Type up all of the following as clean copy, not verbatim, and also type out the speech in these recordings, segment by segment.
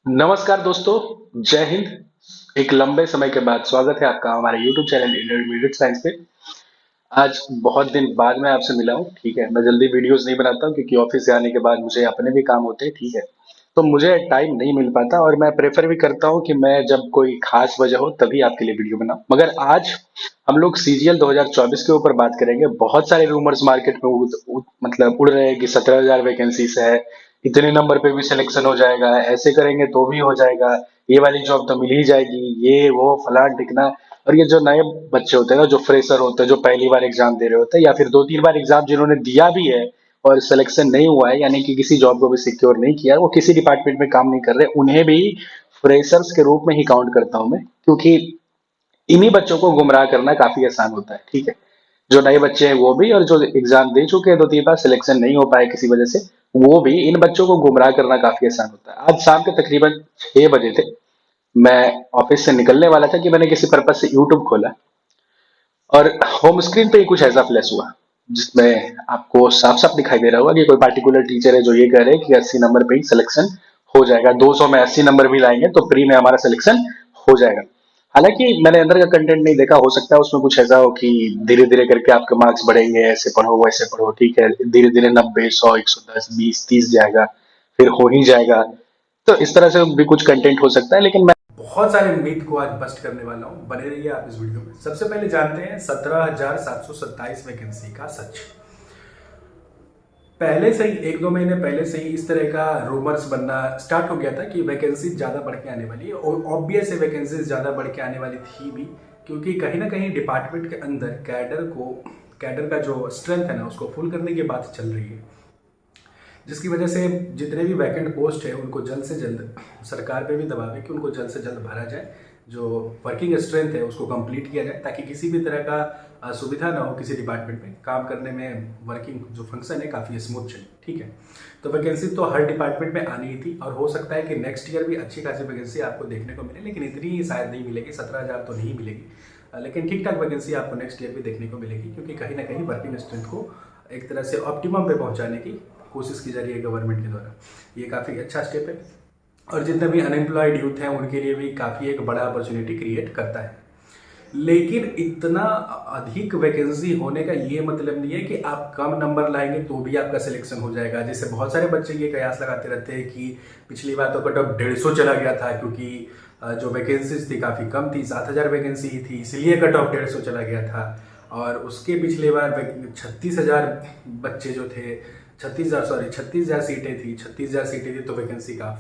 नमस्कार दोस्तों, जय हिंद। एक लंबे समय के बाद स्वागत है आपका हमारे YouTube चैनल इंटरमीडिएट साइंस पे। आज बहुत दिन बाद मैं आपसे मिला हूँ। ठीक है, मैं जल्दी वीडियोस नहीं बनाता हूँ क्योंकि ऑफिस से आने के बाद मुझे अपने भी काम होते हैं। ठीक है, तो मुझे टाइम नहीं मिल पाता और मैं प्रेफर भी करता हूँ कि मैं जब कोई खास वजह हो तभी आपके लिए वीडियो बनाऊं। मगर आज हम लोग सीजीएल 2024 के ऊपर बात करेंगे। बहुत सारे रूमर्स मार्केट में मतलब उड़ रहे हैं कि 17,000 वैकेंसीज है, इतने नंबर पे भी सिलेक्शन हो जाएगा, ऐसे करेंगे तो भी हो जाएगा, ये वाली जॉब तो मिल ही जाएगी, ये वो फलान टिकना। और ये जो नए बच्चे होते हैं ना, जो फ्रेशर होते हैं, जो पहली बार एग्जाम दे रहे होते हैं या फिर 2-3 बार एग्जाम जिन्होंने दिया भी है और सिलेक्शन नहीं हुआ है, यानी कि किसी जॉब को भी सिक्योर नहीं किया, वो किसी डिपार्टमेंट में काम नहीं कर रहे, उन्हें भी फ्रेशर्स के रूप में ही काउंट करता हूं मैं। क्योंकि इन्हीं बच्चों को गुमराह करना काफी आसान होता है। ठीक है, जो नए बच्चे हैं वो भी, और जो एग्जाम दे चुके हैं 2-3 बार, सिलेक्शन नहीं हो पाए किसी वजह से, वो भी, इन बच्चों को गुमराह करना काफी आसान होता है। आज शाम के तकरीबन 6 बजे थे, मैं ऑफिस से निकलने वाला था कि मैंने किसी पर्पज से यूट्यूब खोला और होम स्क्रीन पे ही कुछ ऐसा फ्लैश हुआ जिसमें आपको साफ साफ दिखाई दे रहा होगा कि कोई पार्टिकुलर टीचर है जो ये कह रहे हैं कि 80 नंबर पे ही सिलेक्शन हो जाएगा, 200 में 80 नंबर भी लाएंगे तो प्री में हमारा सिलेक्शन हो जाएगा। हालांकि मैंने अंदर का कंटेंट नहीं देखा, हो सकता है उसमें कुछ ऐसा हो कि धीरे धीरे करके आपके मार्क्स बढ़ेंगे, ऐसे पढ़ो वैसे पढ़ो, ठीक है, धीरे धीरे 90, 100, 110, 20, 30 जाएगा, फिर हो ही जाएगा। तो इस तरह से भी कुछ कंटेंट हो सकता है, लेकिन मैं बहुत सारे मिथ को आज बस्ट करने वाला हूं। बने रहिए आप इस वीडियो में। सबसे पहले जानते हैं 17,727 वैकेंसी का सच। पहले से ही 1-2 महीने पहले से ही इस तरह का रूमर्स बनना स्टार्ट हो गया था कि वैकेंसी ज्यादा बढ़ के आने वाली है, और ऑब्वियस है वैकेंसी ज्यादा बढ़ के आने वाली थी भी, क्योंकि कहीं ना कहीं डिपार्टमेंट के अंदर कैडर का जो स्ट्रेंथ है ना, उसको फुल करने की बात चल रही है, जिसकी वजह से जितने भी वैकेंट पोस्ट है उनको जल्द से जल्द सरकार पे भी दबाव है कि उनको जल्द से जल्द भरा जाए, जो वर्किंग स्ट्रेंथ है उसको कंप्लीट किया जाए, ताकि किसी भी तरह का असुविधा ना हो किसी डिपार्टमेंट में काम करने में। वर्किंग जो फंक्शन है काफ़ी स्मूथ चले। ठीक है, तो वैकेंसी तो हर डिपार्टमेंट में आनी ही थी, और हो सकता है कि नेक्स्ट ईयर भी अच्छी खासी वैकेंसी आपको देखने को मिले, लेकिन इतनी शायद नहीं मिलेगी, 17,000 तो नहीं मिलेगी, लेकिन ठीक ठाक वैकेंसी आपको नेक्स्ट ईयर भी देखने को मिलेगी, क्योंकि कहीं ना कहीं वर्किंग स्ट्रेंथ को एक तरह से ऑप्टिमम पे पहुंचाने की कोशिश की जा रही है गवर्नमेंट के द्वारा। ये काफ़ी अच्छा स्टेप है, और जितने भी अनएम्प्लॉयड यूथ हैं उनके लिए भी काफ़ी एक बड़ा अपॉर्चुनिटी क्रिएट करता है। लेकिन इतना अधिक वैकेंसी होने का ये मतलब नहीं है कि आप कम नंबर लाएंगे तो भी आपका सिलेक्शन हो जाएगा। जैसे बहुत सारे बच्चे ये कयास लगाते रहते हैं कि पिछली बार तो कट ऑफ 150 चला गया था, क्योंकि जो वैकेंसीज थी काफ़ी कम थी, 7,000 वैकेंसी ही थी, इसलिए कट ऑफ 150 चला गया था। और उसके पिछले बार 36,000 बच्चे जो थे, 36,000 सीटें थी, 36,000 सीटें थी, तो वैकेंसी का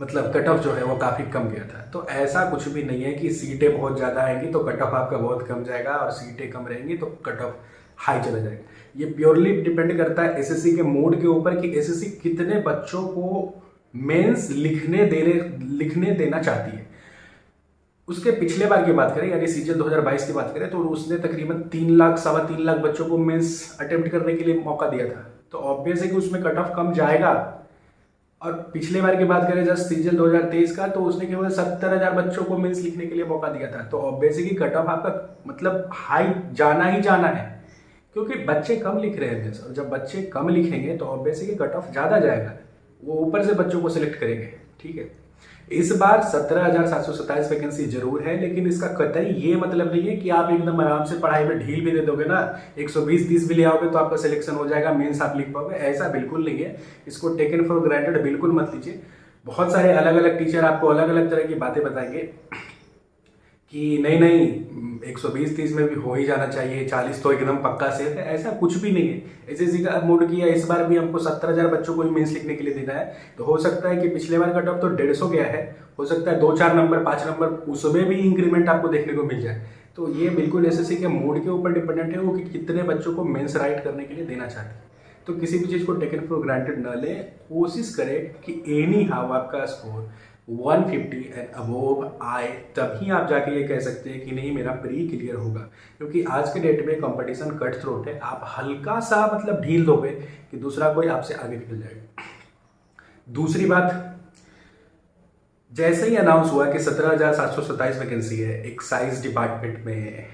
मतलब कट ऑफ जो है वो काफ़ी कम गया था। तो ऐसा कुछ भी नहीं है कि सीटें बहुत ज़्यादा आएंगी तो कट ऑफ आपका बहुत कम जाएगा, और सीटें कम रहेंगी तो कट ऑफ हाई चला जाएगा। ये प्योरली डिपेंड करता है एसएससी के मूड के ऊपर कि एसएससी कितने बच्चों को मेंस लिखने देना चाहती है। उसके पिछले बार की बात करें, यानी सीजन 2022 की बात करें, तो उसने तकरीबन 3 लाख 3.25 लाख बच्चों को मेंस अटेम्प्ट करने के लिए मौका दिया था। तो ऑब्वियस है कि उसमें कट ऑफ कम जाएगा। और पिछले बार की बात करें जस्ट सीजन 2023 का, तो उसने केवल 70,000 बच्चों को मेंस लिखने के लिए मौका दिया था। तो ऑब्वियसली कि कट ऑफ आपका मतलब हाई जाना ही जाना है, क्योंकि बच्चे कम लिख रहे हैं मेंस, और जब बच्चे कम लिखेंगे तो ऑब्वियसली कि कट ऑफ ज़्यादा जाएगा, वो ऊपर से बच्चों को सिलेक्ट करेंगे। ठीक है, इस बार 17,727 वैकेंसी जरूर है, लेकिन इसका कतई ये मतलब नहीं है कि आप एकदम आराम से पढ़ाई में ढील भी दे दोगे ना, 120-30 भी ले आओगे तो आपका सिलेक्शन हो जाएगा, मेंस आप लिख पाओगे, ऐसा बिल्कुल नहीं है। इसको टेकन फॉर ग्रांटेड बिल्कुल मत लीजिए। बहुत सारे अलग अलग टीचर आपको अलग अलग तरह की बातें बताएंगे कि नहीं नहीं 120-30 में भी हो ही जाना चाहिए, 40 तो एकदम पक्का सेफ है। ऐसा कुछ भी नहीं है। एसएससी का मूड किया इस बार भी हमको 70,000 बच्चों को ही मेंस लिखने के लिए देना है, तो हो सकता है कि पिछले बार कट ऑफ तो 150 गया है, हो सकता है 2-4 नंबर 5 नंबर उसमें भी इंक्रीमेंट आपको देखने को मिल जाए। तो ये बिल्कुल एसएससी के मूड के ऊपर डिपेंडेंट है, वो कि कितने बच्चों को मेंस राइट करने के लिए देना चाहते हैं। तो किसी भी चीज़ को टेकन फॉर ग्रांटेड न लें, कोशिश करें कि एनी हाउ आपका स्कोर 150 एंड अबोव आए, तभी आप जाके ये कह सकते हैं कि नहीं मेरा प्री क्लियर होगा। क्योंकि आज के डेट में कंपटीशन कट थ्रोट है, आप हल्का सा मतलब ढील दोगे कि दूसरा कोई आपसे आगे निकल जाएगा। दूसरी बात, जैसे ही अनाउंस हुआ कि 17,727 वैकेंसी है एक्साइज डिपार्टमेंट में,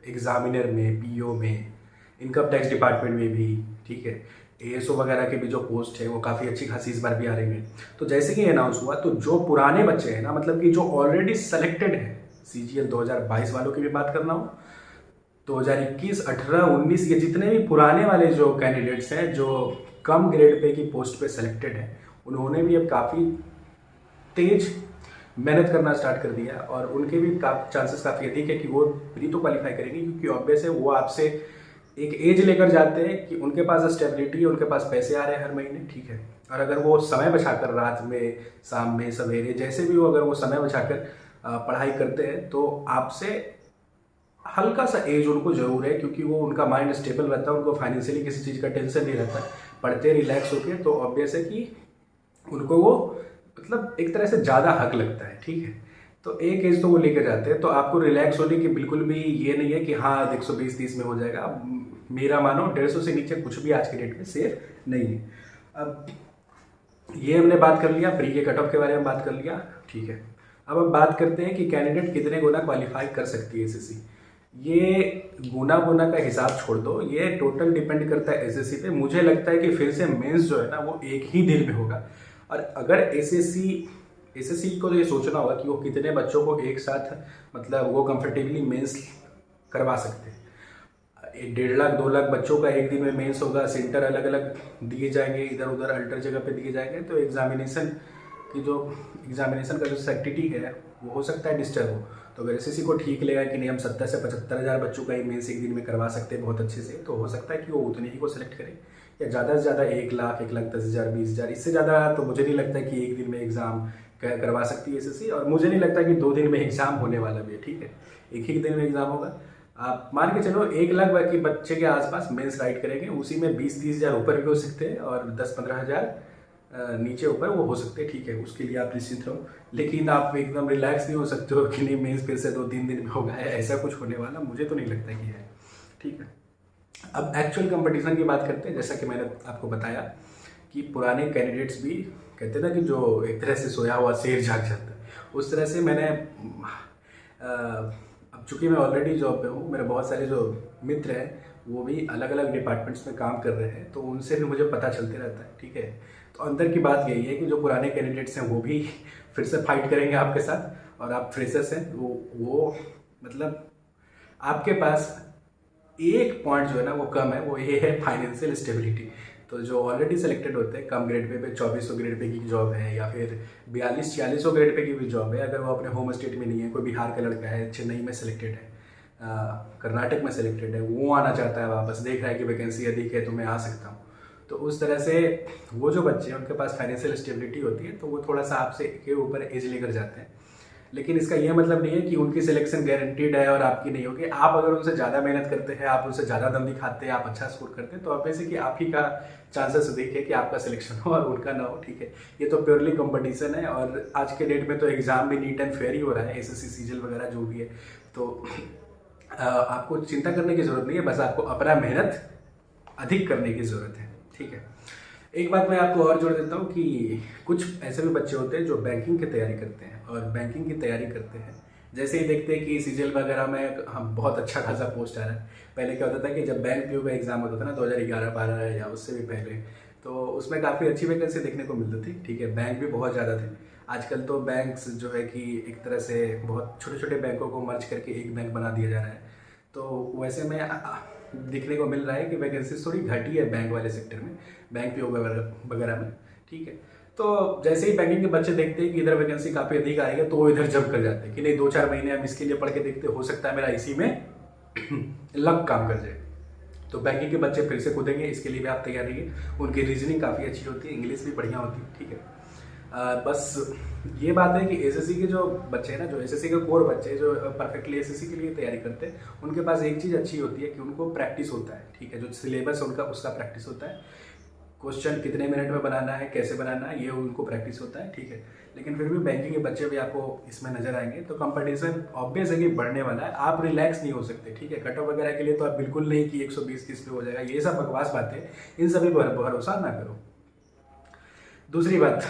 एग्जामिनर में, पीओ में, इनकम टैक्स डिपार्टमेंट में भी, ठीक है, एएसओ वगैरह के भी जो पोस्ट है वो काफ़ी अच्छी खासी इस बार भी आ रही है। तो जैसे कि अनाउंस हुआ तो जो पुराने बच्चे हैं ना, मतलब कि जो ऑलरेडी सेलेक्टेड है, CGL 2022 वालों की भी बात करना हो, 2021, 18, 19, ये जितने भी पुराने वाले जो कैंडिडेट्स हैं जो कम ग्रेड पे की पोस्ट पे सेलेक्टेड हैं, उन्होंने भी अब काफ़ी तेज मेहनत करना स्टार्ट कर दिया और उनके भी चांसेस काफ़ी अधिक है कि वो प्री तो क्वालिफाई करेंगे, क्योंकि ऑब्वियस है वो आपसे एक एज लेकर जाते हैं कि उनके पास स्टेबिलिटी है, उनके पास पैसे आ रहे हैं हर महीने, ठीक है। और अगर वो समय बचाकर रात में, शाम में, सवेरे, जैसे भी हो, अगर वो समय बचाकर पढ़ाई करते हैं तो आपसे हल्का सा एज उनको जरूर है, क्योंकि वो उनका माइंड स्टेबल रहता है, उनको फाइनेंशियली किसी चीज़ का टेंशन नहीं रहता, पढ़ते रिलैक्स होके, तो ऑब्वियस है कि उनको वो मतलब एक तरह से ज़्यादा हक लगता है, ठीक है। तो एक एज तो वो लेकर जाते हैं, तो आपको रिलैक्स होने की बिल्कुल भी ये नहीं है कि हाँ 120-30 में हो जाएगा। मेरा मानो 150 से नीचे कुछ भी आज के डेट में सेफ नहीं है। अब ये हमने बात कर लिया, प्री के कट ऑफ के बारे में बात कर लिया, ठीक है। अब हम बात करते हैं कि कैंडिडेट कितने गुना क्वालिफाई कर सकती है एसएससी। ये गुना का हिसाब छोड़ दो, ये टोटल डिपेंड करता है एसएससी पे। मुझे लगता है कि फिर से मेंस जो है ना वो एक ही दिन में होगा, और अगर एसएससी को तो ये सोचना होगा कि वो कितने बच्चों को एक साथ मतलब वो कंफर्टेबली मेंस करवा सकते हैं। 1.5 लाख 2 लाख बच्चों का एक दिन में मेंस होगा, सेंटर अलग अलग दिए जाएंगे, इधर उधर अल्टर जगह पे दिए जाएंगे, तो एग्जामिनेशन का जो सेक्टिटी है वो हो सकता है डिस्टर्ब हो। तो अगर एसएससी को ठीक लगेगा कि नहीं हम 70 से 75 हज़ार बच्चों का ही मेंस एक दिन में करवा सकते हैं बहुत अच्छे से, तो हो सकता है कि वो उतने ही को सिलेक्ट करें, या ज़्यादा से ज़्यादा 1 लाख 1,10,000 20,000, इससे ज़्यादा तो मुझे नहीं लगता कि एक दिन में एग्ज़ाम करवा सकती है एसएससी। और मुझे नहीं लगता कि 2 दिन में एग्ज़ाम होने वाला भी है, ठीक है। एक ही दिन में एग्ज़ाम होगा। आप मान के चलो 1 लाख के बच्चे के आसपास मेंस राइट करेंगे, उसी में 20-30 हज़ार ऊपर भी हो सकते हैं और 10-15 हज़ार नीचे ऊपर वो हो सकते हैं, ठीक है। उसके लिए आप निश्चिंत रहो, लेकिन आप एकदम रिलैक्स नहीं हो सकते हो कि नहीं मेंस फिर से 2-3 दिन में होगा, ऐसा कुछ होने वाला मुझे तो नहीं लगता कि है, ठीक है। अब एक्चुअल कंपटीशन की बात करते हैं। जैसा कि मैंने आपको बताया कि पुराने कैंडिडेट्स भी कहते हैं ना कि जो एक तरह से सोया हुआ शेर जाग जाता है, उस तरह से मैंने अब चूँकि मैं ऑलरेडी जॉब पे हूँ, मेरे बहुत सारे जो मित्र हैं वो भी अलग अलग डिपार्टमेंट्स में काम कर रहे हैं, तो उनसे भी मुझे पता चलते रहता है, ठीक है। तो अंदर की बात यही है कि जो पुराने कैंडिडेट्स हैं वो भी फिर से फाइट करेंगे आपके साथ, और आप फ्रेशर्स हैं वो मतलब आपके पास एक पॉइंट जो है ना वो कम है, वो ये है फाइनेंशियल स्टेबिलिटी। तो जो ऑलरेडी सेलेक्टेड होते हैं कम ग्रेड पे 2400 ग्रेड पे की जॉब है, या फिर 4200-4600 ग्रेड पे की भी जॉब है, अगर वो अपने होम स्टेट में नहीं है, कोई बिहार का लड़का है, चेन्नई में सेलेक्टेड है, कर्नाटक में सेलेक्टेड है, वो आना चाहता है वापस, देख रहा है कि वैकेंसी अधिक है तो मैं आ सकता हूँ, तो उस तरह से वो जो बच्चे हैं उनके पास फाइनेंशियल स्टेबिलिटी होती है, तो वो थोड़ा सा आपसे के ऊपर एज लेकर जाते हैं। लेकिन इसका यह मतलब नहीं है कि उनकी सिलेक्शन गारंटीड है और आपकी नहीं होगी। आप अगर उनसे ज़्यादा मेहनत करते हैं, आप उनसे ज़्यादा दम दिखाते हैं, आप अच्छा स्कोर करते हैं, तो अब वैसे कि आप ही का चांसेस अधिक है कि आपका सिलेक्शन हो और उनका ना हो, ठीक है। ये तो प्योरली कंपटीशन है, और आज के डेट में तो एग्जाम भी नीट एंड फेयर ही हो रहा है, एसएससी सीजीएल वगैरह जो भी है, तो आपको चिंता करने की ज़रूरत नहीं है, बस आपको अपना मेहनत अधिक करने की ज़रूरत है, ठीक है। एक बात मैं आपको और जोड़ देता हूँ कि कुछ ऐसे भी बच्चे होते हैं जो बैंकिंग की तैयारी करते हैं, और बैंकिंग की तैयारी करते हैं जैसे ही देखते हैं कि सीजीएल वगैरह में हम बहुत अच्छा खासा पोस्ट आ रहा है। पहले क्या होता था कि जब बैंक पीओ का एग्जाम होता था ना 2011-12 या उससे भी पहले, तो उसमें काफ़ी अच्छी वैकेंसी देखने को मिलती थी, ठीक है। बैंक भी बहुत ज़्यादा थे। आजकल तो बैंक्स जो है कि एक तरह से बहुत छोटे छोटे बैंकों को मर्ज करके एक बैंक बना दिया जा रहा है, तो वैसे में दिखने को मिल रहा है कि वैकेंसी थोड़ी घटी है बैंक वाले सेक्टर में, बैंक पीओ वगैरह में, ठीक है। तो जैसे ही बैंकिंग के बच्चे देखते हैं कि इधर वैकेंसी काफ़ी अधिक आ रही है, तो वो इधर जंप कर जाते हैं कि नहीं 2-4 महीने हम इसके लिए पढ़ के देखते, हो सकता है मेरा इसी में लक काम कर जाए। तो बैंकिंग के बच्चे फिर से कूदेंगे, इसके लिए भी आप तैयार रहिए। उनकी रीजनिंग काफ़ी अच्छी होती है, इंग्लिश भी बढ़िया होती है, ठीक है। बस ये बात है कि एसएससी के जो बच्चे हैं ना, जो एसएससी के कोर बच्चे जो परफेक्टली एसएससी के लिए तैयारी करते हैं, उनके पास एक चीज़ अच्छी होती है कि उनको प्रैक्टिस होता है, ठीक है। जो सिलेबस है उनका, उसका प्रैक्टिस होता है, क्वेश्चन कितने मिनट में बनाना है, कैसे बनाना है, ये उनको प्रैक्टिस होता है, ठीक है। लेकिन फिर भी बैंकिंग के बच्चे भी आपको इसमें नजर आएंगे, तो कंपटीशन ऑब्वियस है कि बढ़ने वाला है। आप रिलैक्स नहीं हो सकते, ठीक है। कट ऑफ वगैरह के लिए तो आप बिल्कुल नहीं कि 120-30 पे हो जाएगा, ये सब बकवास बातें, इन सभी पर भरोसा ना करो। दूसरी बात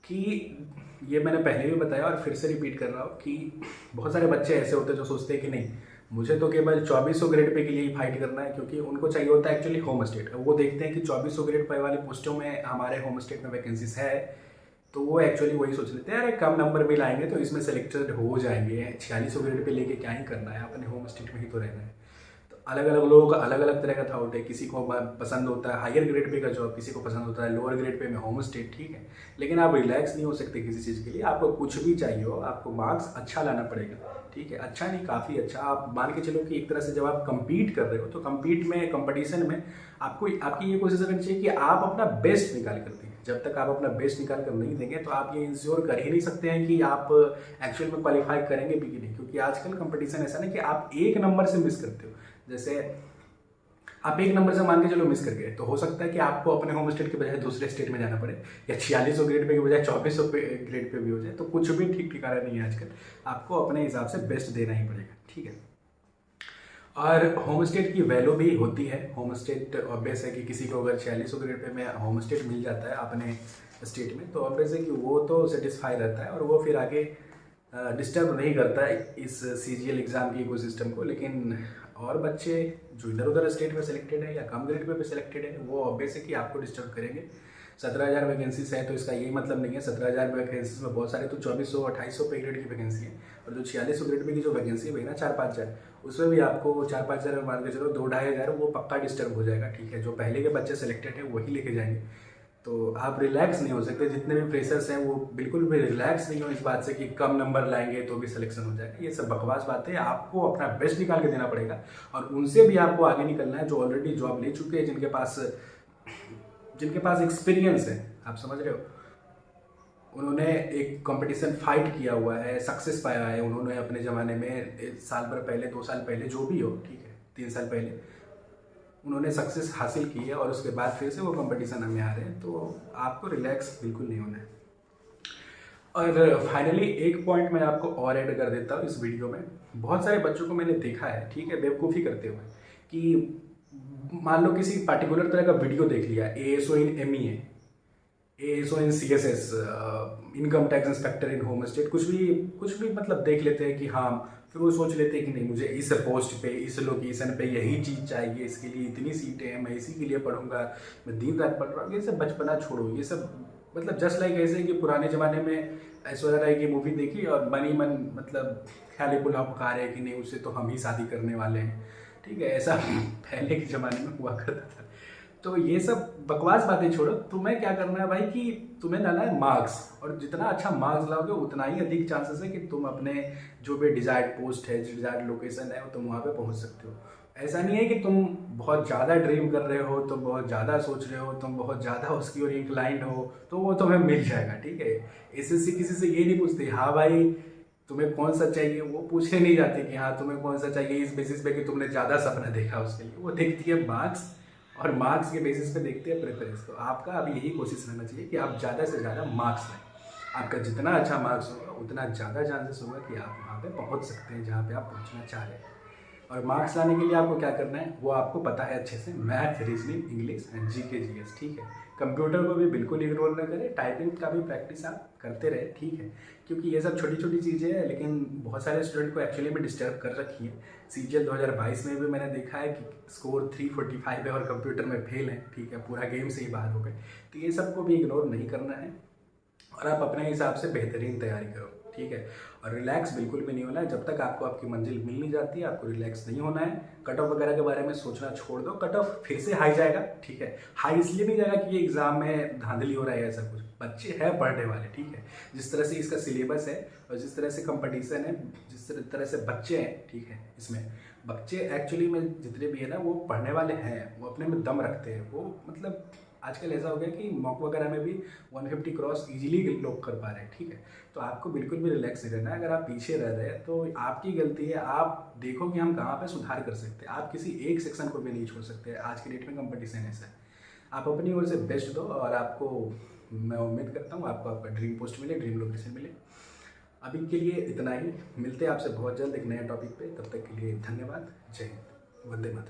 कि ये मैंने पहले भी बताया और फिर से रिपीट कर रहा हूँ कि बहुत सारे बच्चे ऐसे होते हैं जो सोचते हैं कि नहीं मुझे तो केवल 2400 ग्रेड पे के लिए ही फाइट करना है, क्योंकि उनको चाहिए होता है एक्चुअली होम स्टेट। वो देखते हैं कि 2400 ग्रेड पे वाली पोस्टों में हमारे होम स्टेट में वैकेंसीज है, तो वो एक्चुअली वही सोच लेते हैं, अरे कम नंबर भी लाएंगे तो इसमें सेलेक्टेड हो जाएंगे, 4600 ग्रेड पे लेके क्या ही करना है, अपने होम स्टेट में ही तो रहना है। तो अलग अलग लोगों का अलग अलग तरह का थॉट है, किसी को पसंद होता है हायर ग्रेड पे का जॉब, किसी को पसंद होता है लोअर ग्रेड पे में होम स्टेट, ठीक है। लेकिन आप रिलैक्स नहीं हो सकते किसी चीज़ के लिए, आपको कुछ भी चाहिए हो आपको मार्क्स अच्छा लाना पड़ेगा, ठीक है। अच्छा नहीं, काफ़ी अच्छा। आप मान के चलो कि एक तरह से जब आप compete कर रहे हो तो compete में, कंपटीशन में आपको आपकी ये कोशिश करनी चाहिए कि आप अपना बेस्ट निकाल कर दें। जब तक आप अपना बेस्ट निकाल कर नहीं देंगे तो आप ये इंश्योर कर ही नहीं सकते हैं कि आप एक्चुअल में क्वालिफाई करेंगे भी कि नहीं, क्योंकि आजकल कंपटीशन ऐसा ना कि आप एक नंबर से मिस करते हो। जैसे आप एक नंबर से मान के चलो मिस कर गए, तो हो सकता है कि आपको अपने होम स्टेट के बजाय दूसरे स्टेट में जाना पड़े, या 4600 ग्रेड पे के बजाय 2400 ग्रेड पे भी हो जाए, तो कुछ भी ठीक ठिकाना नहीं है आजकल। आपको अपने हिसाब से बेस्ट देना ही पड़ेगा, ठीक है। और होम स्टेट की वैल्यू भी होती है। होम स्टेट ऑब्वियस है कि किसी को अगर 4600 ग्रेड पे में होम स्टेट मिल जाता है अपने स्टेट में, तो ऑब्वियस है कि वो तो सेटिस्फाई रहता है और वो फिर आगे डिस्टर्ब नहीं करता है इस CGL एग्ज़ाम की इकोसिस्टम को। लेकिन और बच्चे जो इधर उधर स्टेट में सिलेक्टेड है या कम ग्रेड पे सिलेक्टेड है, वो ऑब्वियस है कि आपको डिस्टर्ब करेंगे। 17,000 वैकेंसीज है तो इसका यही मतलब नहीं है 17,000 वैकेंसीज में बहुत सारे तो 2400 2800 पे ग्रेड की वैकेंसी है, और जो 4600 ग्रेड पे की जो वैकेंसी है वही ना 4-5 हज़ार, उसमें भी आपको 4-5 हज़ार मान के चलो 2-2.5 हज़ार वो पक्का डिस्टर्ब हो जाएगा, ठीक है। जो पहले के बच्चे सेलेक्टेड है वही लेके जाएंगे, तो आप रिलैक्स नहीं हो सकते। जितने भी फ्रेशर्स हैं वो बिल्कुल भी रिलैक्स नहीं हो इस बात से कि कम नंबर लाएंगे तो भी सिलेक्शन हो जाएगा, ये सब बकवास बातें। आपको अपना बेस्ट निकाल के देना पड़ेगा, और उनसे भी आपको आगे निकलना है जो ऑलरेडी जॉब ले चुके हैं, जिनके पास एक्सपीरियंस है, आप समझ रहे हो। उन्होंने एक कंपटीशन फाइट किया हुआ है, सक्सेस पाया है उन्होंने अपने ज़माने में, 1 साल भर पहले 2 साल पहले जो भी हो, ठीक है, 3 साल पहले उन्होंने सक्सेस हासिल की है, और उसके बाद फिर से वो कंपटीशन में आ रहे हैं, तो आपको रिलैक्स बिल्कुल नहीं होना है। और फाइनली एक पॉइंट मैं आपको और ऐड कर देता हूँ इस वीडियो में। बहुत सारे बच्चों को मैंने देखा है, ठीक है, बेवकूफ़ी करते हुए, कि मान लो किसी पर्टिकुलर तरह का वीडियो देख लिया, ASO इन MEA, ASO इन CSS, इनकम टैक्स इंस्पेक्टर इन होम स्टेट, कुछ भी मतलब देख लेते हैं कि हाँ, फिर वो सोच लेते हैं कि नहीं मुझे इस पोस्ट पे इस लोकेशन पे यही चीज़ चाहिए, इसके लिए इतनी सीटें हैं, मैं इसी के लिए पढ़ूंगा, मैं दिन रात पढ़ रहा हूँ। ये सब बचपना छोड़ो, ये सब मतलब जस्ट लाइक ऐसे कि पुराने ज़माने में ऐश्वर्या राय की मूवी देखी और मन ही मन मतलब ख्याली पुलाव पका रहे हैं कि नहीं उससे तो हम ही शादी करने वाले हैं, ठीक है, ऐसा पहले के ज़माने में हुआ करता था। तो ये सब बकवास बातें छोड़ो, तुम्हें क्या करना है भाई कि तुम्हें लाना है मार्क्स, और जितना अच्छा मार्क्स लाओगे उतना ही अधिक चांसेस है कि तुम अपने जो भी डिजायर्ड पोस्ट है, डिजायर्ड लोकेशन है, तुम वहाँ पे पहुँच सकते हो। ऐसा नहीं है कि तुम बहुत ज़्यादा ड्रीम कर रहे हो, तुम बहुत ज़्यादा सोच रहे हो, तुम बहुत ज़्यादा उसकी ओर इंक्लाइंड हो तो वो तुम्हें मिल जाएगा, ठीक है। SSC किसी से ये नहीं पूछती हाँ भाई तुम्हें कौन सा चाहिए, वो पूछने नहीं जाती कि हाँ तुम्हें कौन सा चाहिए इस बेसिस पे कि तुमने ज़्यादा सपना देखा उसके लिए, वो देखती है मार्क्स, और मार्क्स के बेसिस पे देखते हैं प्रेफरेंस। तो आपका अभी यही कोशिश रहना चाहिए कि आप ज़्यादा से ज़्यादा मार्क्स लाएं। आपका जितना अच्छा मार्क्स होगा उतना ज़्यादा चांसेस होगा कि आप वहाँ पे पहुँच सकते हैं जहाँ पे आप पहुँचना चाह रहे हैं। और मार्क्स लाने के लिए आपको क्या करना है वो आपको पता है अच्छे से, math, reasoning, English and GK GS, ठीक है। कंप्यूटर को भी बिल्कुल इग्नोर न करें, टाइपिंग का भी प्रैक्टिस आप करते रहे, ठीक है, क्योंकि ये सब छोटी छोटी चीज़ें हैं लेकिन बहुत सारे स्टूडेंट को एक्चुअली में डिस्टर्ब कर रखी है। CGL 2022 में भी मैंने देखा है कि स्कोर 345 है और कंप्यूटर में फेल है, ठीक है, पूरा गेम से ही बाहर हो गए। तो ये सबको भी इग्नोर नहीं करना है और आप अपने हिसाब से बेहतरीन तैयारी करो, ठीक है। और रिलैक्स बिल्कुल भी नहीं होना है, जब तक आपको आपकी मंजिल मिल नहीं जाती आपको रिलैक्स नहीं होना है। कट ऑफ वगैरह के बारे में सोचना छोड़ दो, कट ऑफ फिर से हाई जाएगा, ठीक है। हाई इसलिए नहीं जाएगा कि ये एग्जाम में धांधली हो रहा है, ऐसा कुछ बच्चे हैं पढ़ने वाले, ठीक है। जिस तरह से इसका सिलेबस है और जिस तरह से कंपटीशन है, जिस तरह से बच्चे हैं, ठीक है, इसमें बच्चे एक्चुअली में जितने भी है ना वो पढ़ने वाले हैं, वो अपने में दम रखते हैं, वो मतलब आजकल ऐसा हो गया कि मॉक वगैरह में भी 150 क्रॉस इजीली लोग कर पा रहे हैं, ठीक है। तो आपको बिल्कुल भी रिलैक्स नहीं रहना है। अगर आप पीछे रह रहे हैं तो आपकी गलती है, आप देखो कि हम कहाँ पे सुधार कर सकते हैं। आप किसी एक सेक्शन को भी नहीं छोड़ सकते, आज की डेट में कंपटीशन ऐसा है। आप अपनी ओर से बेस्ट दो और आपको मैं उम्मीद करता हूँ आपको आपका ड्रीम पोस्ट मिले, ड्रीम लोकेशन मिले। अभी के लिए इतना ही, मिलते हैं आपसे बहुत जल्द एक नए टॉपिक पे, तब तक के लिए धन्यवाद, जय हिंद, वंदे मातरम।